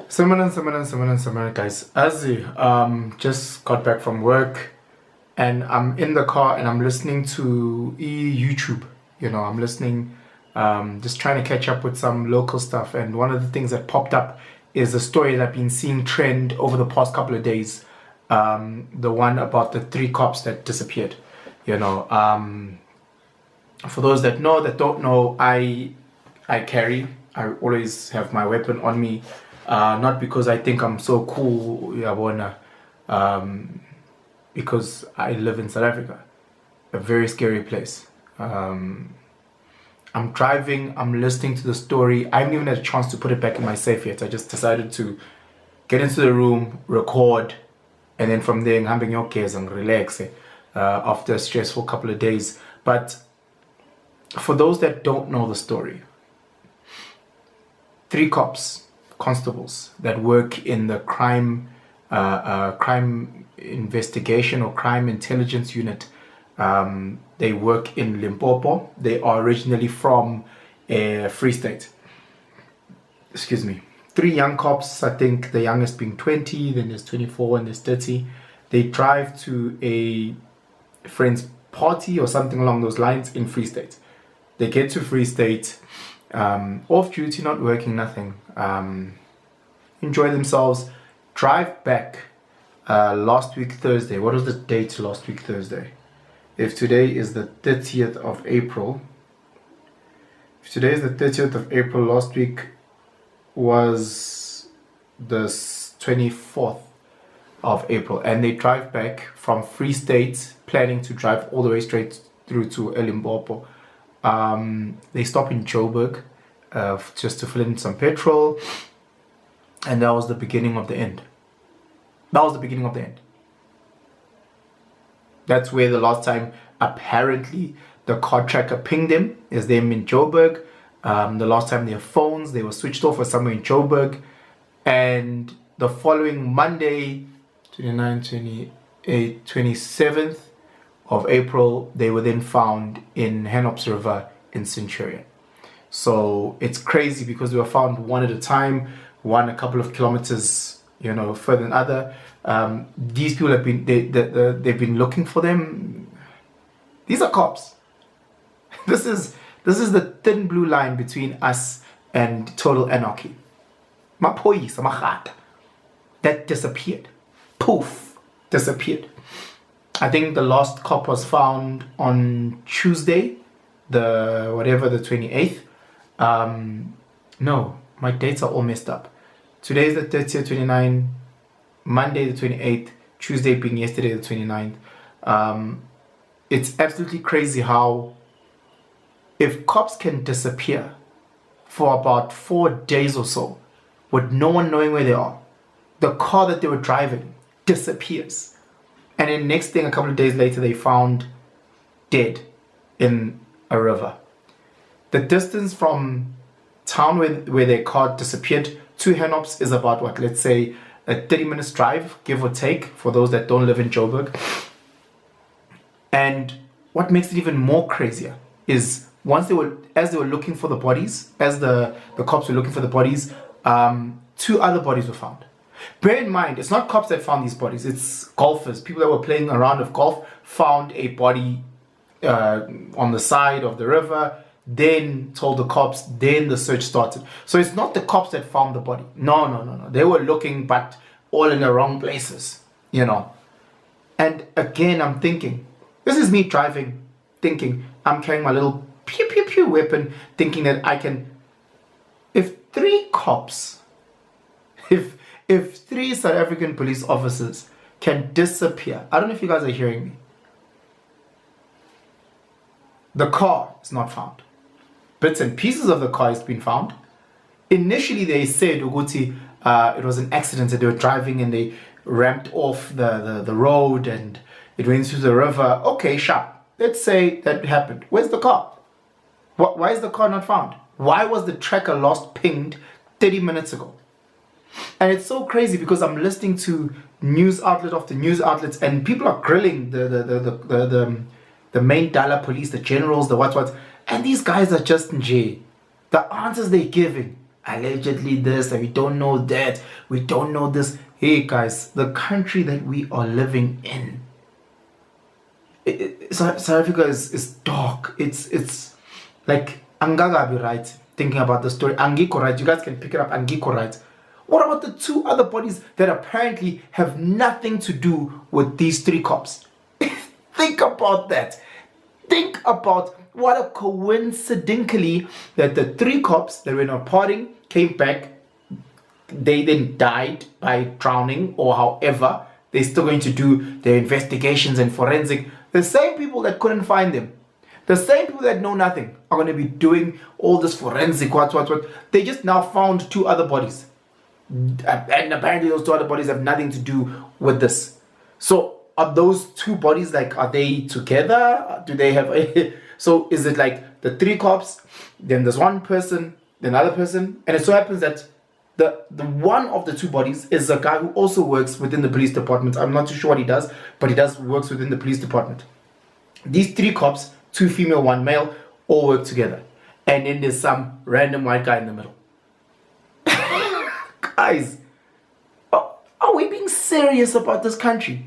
Similar, guys. Just got back from work and I'm in the car and I'm listening to YouTube. I'm listening, just trying to catch up with some local stuff. And one of the things that popped up is a story that I've been seeing trend over the past couple of days. The one about the 3 cops that disappeared. For those that know, that don't know, I always have my weapon on me. Not because I think I'm so cool, because I live in South Africa, a very scary place. I'm driving, I'm listening to the story. I haven't even had a chance to put it back in my safe yet. I just decided to get into the room, record, and then from there, I'm being okay and relax after a stressful couple of days. But for those that don't know the story, 3 constables that work in the crime investigation or crime intelligence unit. They work in Limpopo. They are originally from Free State. Excuse me. 3 young cops, I think the youngest being 20, then there's 24 and there's 30. They drive to a friend's party or something along those lines in Free State. They get to Free State, off duty, not working, nothing. Enjoy themselves, drive back last week Thursday. What was the date last week Thursday? If today is the 30th of April, last week was the 24th of April, and they drive back from Free State, planning to drive all the way straight through to Limpopo. They stop in Joburg just to fill in some petrol, and that was the beginning of the end. That's where the last time apparently the car tracker pinged them, is them in Joburg. The last time their phones, they were switched off or somewhere in Joburg. And the following Monday, 27th of April, they were then found in Henops River in Centurion. So it's crazy because they were found one at a time, one a couple of kilometers, further than other. These people have been, they've been looking for them. These are cops. This is the thin blue line between us and total anarchy. Mapoyisa, mahata. That disappeared. Poof, disappeared. I think the last cop was found on Tuesday, the 28th. No, my dates are all messed up. Today is the 30th, 29th, Monday the 28th, Tuesday being yesterday the 29th. It's absolutely crazy how if cops can disappear for about 4 days or so with no one knowing where they are, the car that they were driving disappears. And then next thing, a couple of days later, they found dead in a river. The distance from town where their car disappeared to Henops is about, let's say a 30-minute drive, give or take, for those that don't live in Joburg. And what makes it even more crazier is as they were looking for the bodies, as the cops were looking for the bodies, 2 other bodies were found. Bear in mind, it's not cops that found these bodies, it's golfers. People that were playing a round of golf found a body on the side of the river, then told the cops, then the search started. So it's not the cops that found the body. No. They were looking, but all in the wrong places, And again, I'm thinking, this is me driving, thinking, I'm carrying my little pew pew pew weapon, thinking that I can, if 3 cops, if 3 South African police officers can disappear, I don't know if you guys are hearing me. The car is not found. Bits and pieces of the car has been found. Initially, they said Uguti, it was an accident that they were driving and they ramped off the road and it went into the river. Okay, sharp. Let's say that happened. Where's the car? Why is the car not found? Why was the tracker last pinged 30 minutes ago? And it's so crazy because I'm listening to news outlet after news outlets and people are grilling the main Dala police, the generals, the what. And these guys are just in jail. The answers they're giving, allegedly this, and we don't know that, we don't know this. Hey guys, the country that we are living in, South Africa is dark. It's like Angagabi, right? Thinking about the story, Angiko, right? You guys can pick it up, Angiko, right? What about the two other bodies that apparently have nothing to do with these three cops? Think about that. Think about what a coincidentally that the three cops that were not partying came back. They then died by drowning or however. They're still going to do their investigations and forensic. The same people that couldn't find them, the same people that know nothing, are going to be doing all this forensic what. They just now found two other bodies. And apparently those two other bodies have nothing to do with this. So are those two bodies, like, are they together? Do they have a... So is it like the three cops, then there's one person, then another person, and it so happens that the one of the two bodies is a guy who also works within the police department. I'm not too sure what he does, but he works within the police department. These three cops, two female, one male, all work together. And then there's some random white guy in the middle. Guys, are we being serious about this country?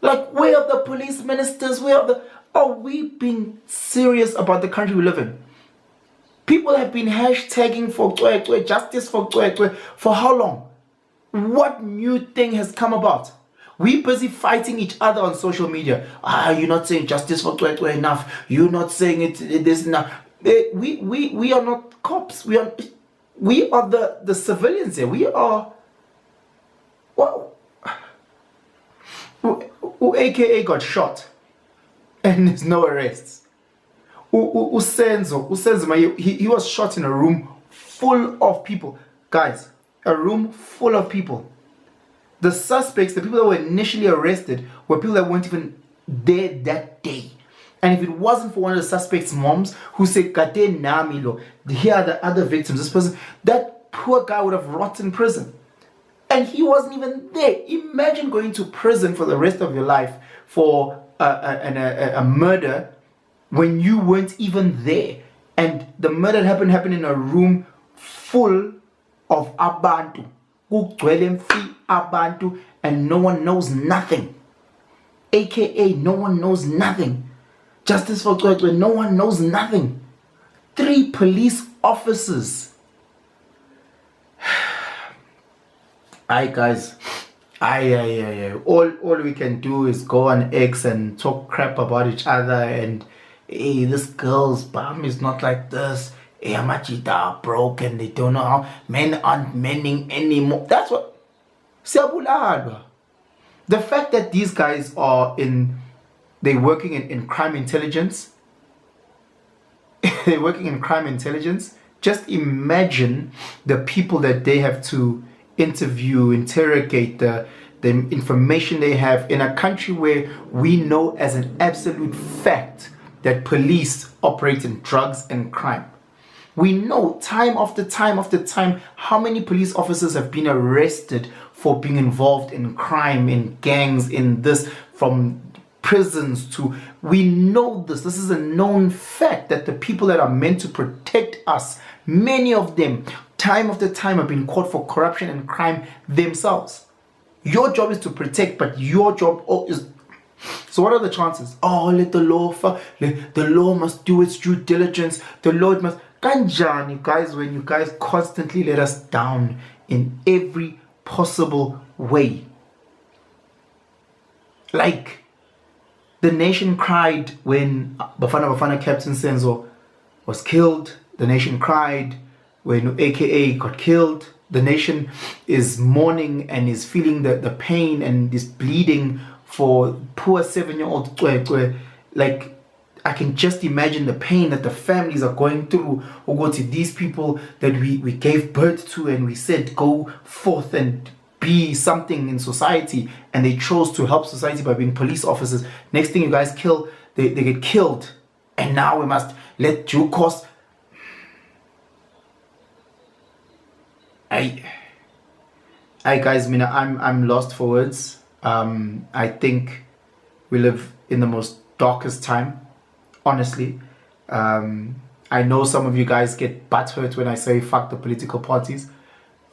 Like, where are the police ministers? Are we being serious about the country we live in? People have been hashtagging for justice for how long? What new thing has come about? We busy fighting each other on social media. You're not saying justice for enough. You're not saying it is enough. We are not cops. We are the civilians here. We are... Well, who AKA got shot and there's no arrests. Usenzo, he was shot in a room full of people. Guys, a room full of people. The suspects, the people that were initially arrested, were people that weren't even there that day. And if it wasn't for one of the suspects' moms who said, Kate Namilo, here are the other victims, this person, that poor guy would have rotted in prison. And he wasn't even there. Imagine going to prison for the rest of your life for a murder when you weren't even there. And the murder happened in a room full of abantu. Abantu, and no one knows nothing. AKA, no one knows nothing. Justice for Kwekwe, no one knows nothing. 3 police officers. Aye, guys. Aye. All we can do is go on X and talk crap about each other and, hey, this girl's bum is not like this. Hey, Amachita are broken. They don't know how. Men aren't mending anymore. That's what... The fact that these guys are they're working in crime intelligence. They're working in crime intelligence. Just imagine the people that they have to interview, interrogate, the information they have in a country where we know as an absolute fact that police operate in drugs and crime. We know time after time after time how many police officers have been arrested for being involved in crime, in gangs, in this, from prisons to... We know this. This is a known fact that the people that are meant to protect us, many of them, time after time, have been caught for corruption and crime themselves. Your job is to protect, but your job is... So what are the chances? Let the law... The law must do its due diligence. The law must... Kanjani, guys, when you guys constantly let us down in every possible way. Like, the nation cried when Bafana Captain Senzo was killed. The nation cried when AKA got killed. The nation is mourning and is feeling the pain and is bleeding for poor 7-year-old Kwekwe. Like, I can just imagine the pain that the families are going through, or go to these people that we gave birth to and we said go forth and be something in society, and they chose to help society by being police officers. Next thing you guys kill, they get killed, and now we must let due course. I guys, Mina, I'm lost for words. I think we live in the most darkest time. Honestly, I I know some of you guys get butthurt when I say fuck the political parties.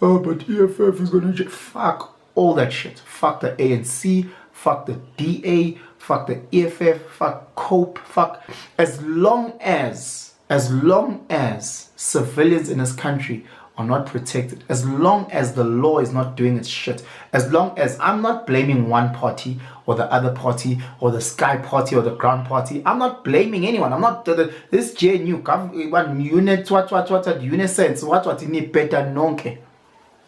Oh, but EFF is gonna fuck all that shit. Fuck the ANC, fuck the DA, fuck the EFF, fuck COPE, fuck. As long as civilians in this country are not protected, as long as the law is not doing its shit, as long as I'm not blaming one party or the other party or the sky party or the ground party, I'm not blaming anyone. I'm not this JNU one unit what unisense what ini better nonke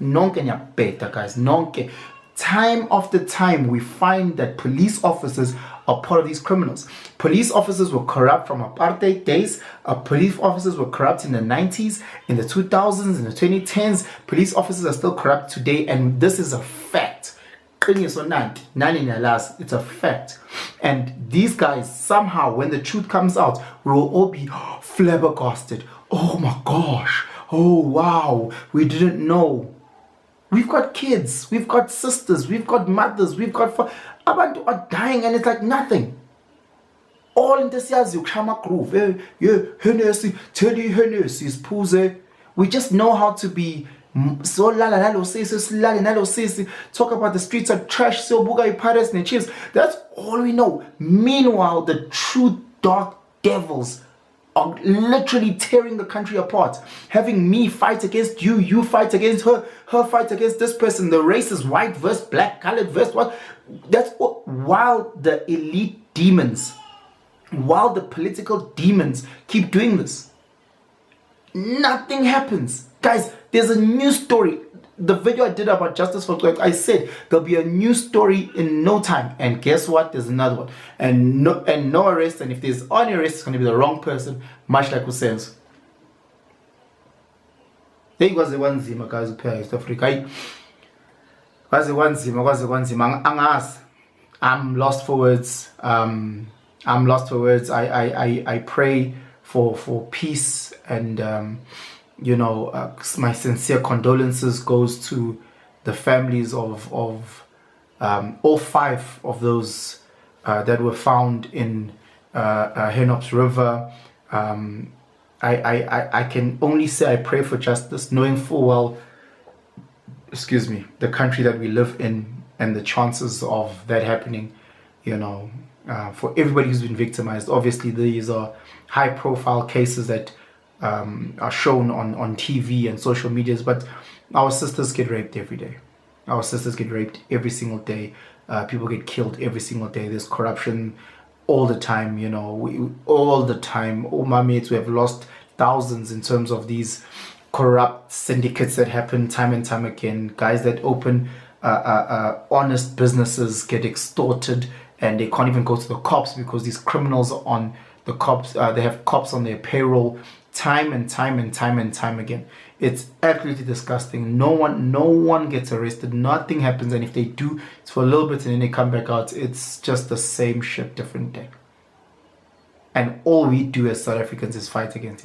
nya better guys nonke. Time after time, we find that police officers are part of these criminals. Police officers were corrupt from apartheid days. Police officers were corrupt in the 90s, in the 2000s, in the 2010s. Police officers are still corrupt today, and this is a fact. It's a fact. And these guys, somehow, when the truth comes out, we will all be flabbergasted. Oh my gosh. Oh wow. We didn't know. We've got kids, we've got sisters, we've got mothers, we've got abantu are dying, and it's like nothing. All in this year's Yukrama groove. Hennessy, Teddy Hennessy, Puze. We just know how to be so talk about the streets are trash, so buga pirates and chips. That's all we know. Meanwhile, the true dark devils are literally tearing the country apart, having me fight against you, you fight against her, her fight against this person, the race is white versus black, colored versus what. That's what, while the elite demons, while the political demons keep doing this, nothing happens. Guys, there's a new story. The video I did about justice for black, I said there'll be a new story in no time, and guess what? There's another one, and no arrest. And if there's any arrest, it's going to be the wrong person, much like Usenzo. There was the one zima guys who pay South Afrika. Was the one zima. I'm lost for words. I'm lost for words. I pray for peace, and you know, my sincere condolences goes to the families of all 5 of those that were found in Henops River. I can only say I pray for justice, knowing full well, excuse me, the country that we live in and the chances of that happening, you know, for everybody who's been victimized. Obviously, these are high-profile cases that are shown on TV and social medias, but our sisters get raped every day. Our sisters get raped every single day. People get killed every single day. There's corruption all the time, you know, all the time. All my mates, we have lost thousands in terms of these corrupt syndicates that happen time and time again. Guys that open honest businesses get extorted, and they can't even go to the cops because these criminals are on the cops. They have cops on their payroll. Time and time again. It's absolutely disgusting. No one gets arrested. Nothing happens, and if they do, it's for a little bit and then they come back out. It's just the same shit, different day. And all we do as South Africans is fight against it.